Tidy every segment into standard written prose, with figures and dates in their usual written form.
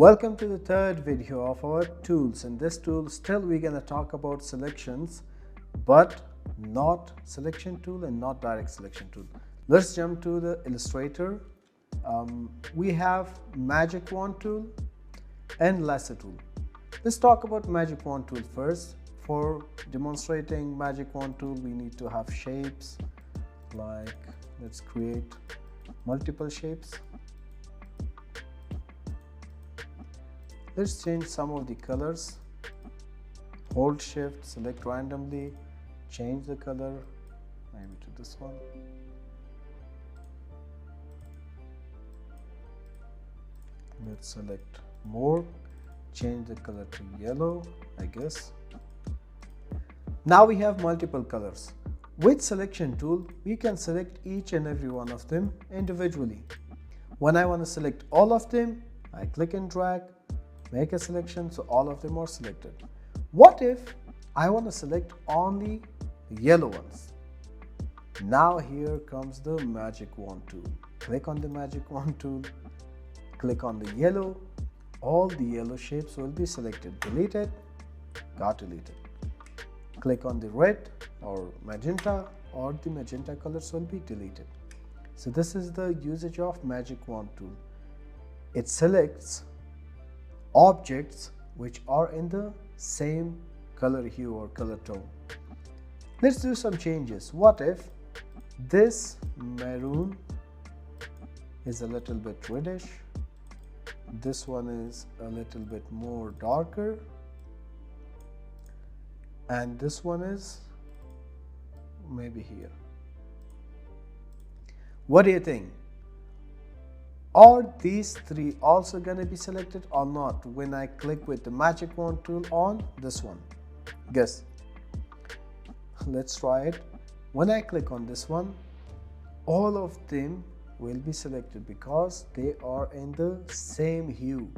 Welcome to the third video of our tools. In this tool, still we're going to talk about selections, but not selection tool and not direct selection tool. Let's jump to the Illustrator. We have magic wand tool and lasso tool. Let's talk about magic wand tool first. For demonstrating magic wand tool, we need to have shapes. Like, let's create multiple shapes. Let's change some of the colors. Hold shift, select randomly, change the color, maybe to this one. Let's select more, change the color to yellow, I guess. Now we have multiple colors. With selection tool, we can select each and every one of them individually. When I want to select all of them, I click and drag, make a selection so all of them are selected. What if I want to select only the yellow ones? Now here comes the magic wand tool. Click on the magic wand tool, click on the yellow, all the yellow shapes will be selected. Delete it, got deleted. Click on the red or magenta, or the magenta colors will be deleted. So this is the usage of magic wand tool. It selects objects which are in the same color hue or color tone. Let's do some changes. What if this maroon is a little bit reddish, this one is a little bit more darker, and this one is maybe here. What do you think? Are these three also going to be selected or not when I click with the magic wand tool on this one? Guess. Let's try it. When I click on this one, all of them will be selected because they are in the same hue.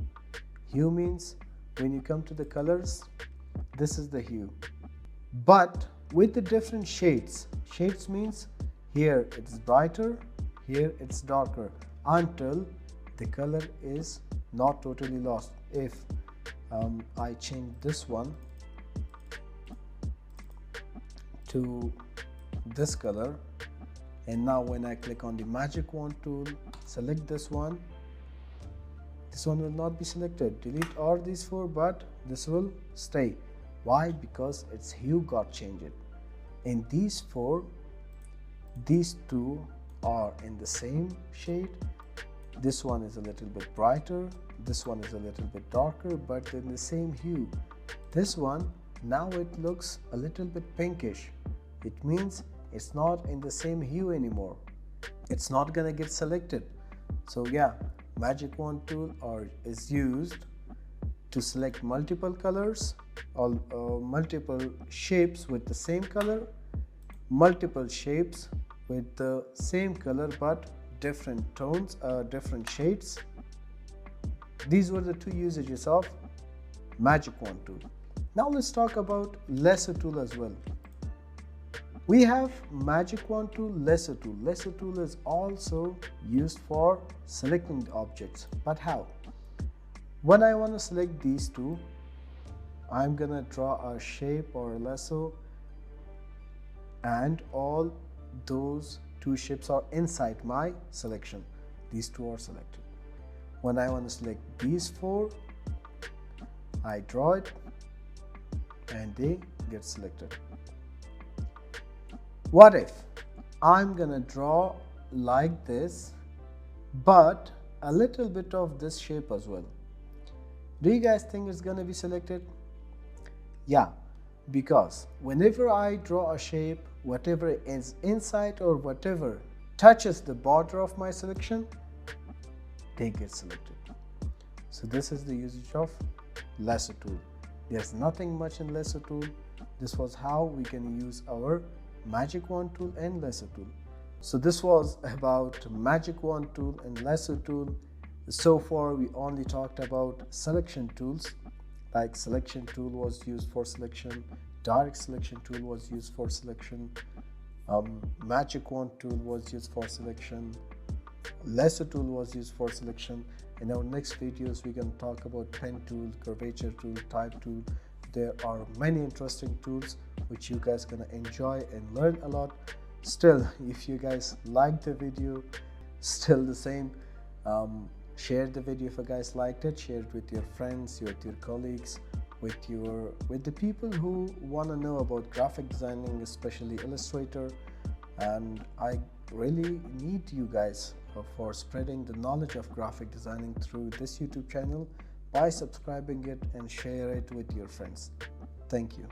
Hue means when you come to the colors, this is the hue. But with the different shades. Shades means here it's brighter, here it's darker, until the color is not totally lost. If I change this one to this color, and now when I click on the magic wand tool, select this one will not be selected. Delete all these four, but this will stay. Why? Because its hue got changed. In these four, these two are in the same shade. This one is a little bit brighter, this one is a little bit darker, but in the same hue. This one, now it looks a little bit pinkish. It means it's not in the same hue anymore. It's not gonna get selected. So yeah, magic wand tool is used to select multiple colors or multiple shapes with the same color, multiple shapes with the same color but different tones, different shades. These were the two usages of magic wand tool. Now let's talk about lasso tool as well. We have magic wand tool, lasso tool. Lasso tool is also used for selecting the objects. But how? When I want to select these two, I'm gonna draw a shape or a lasso, and all those two shapes are inside my selection. These two are selected. When I want to select these four, I draw it and they get selected. What if I'm gonna draw like this, but a little bit of this shape as well? Do you guys think it's gonna be selected? Yeah, because whenever I draw a shape, whatever is inside or whatever touches the border of my selection, they get selected. So this is the usage of lasso tool. There's nothing much in lasso tool. This was how we can use our magic wand tool and lasso tool. So this was about magic wand tool and lasso tool. So far we only talked about selection tools, like selection tool was used for selection, direct selection tool was used for selection, magic wand tool was used for selection, lasso tool was used for selection. In our next videos, we're going to talk about pen tool, curvature tool, type tool. There are many interesting tools which you guys gonna enjoy and learn a lot. Still, if you guys like the video, still the same, share the video if you guys liked it. Share it with your friends, with your colleagues, with the people who want to know about graphic designing, especially Illustrator. And I really need you guys for spreading the knowledge of graphic designing through this YouTube channel by subscribing it and share it with your friends. Thank you.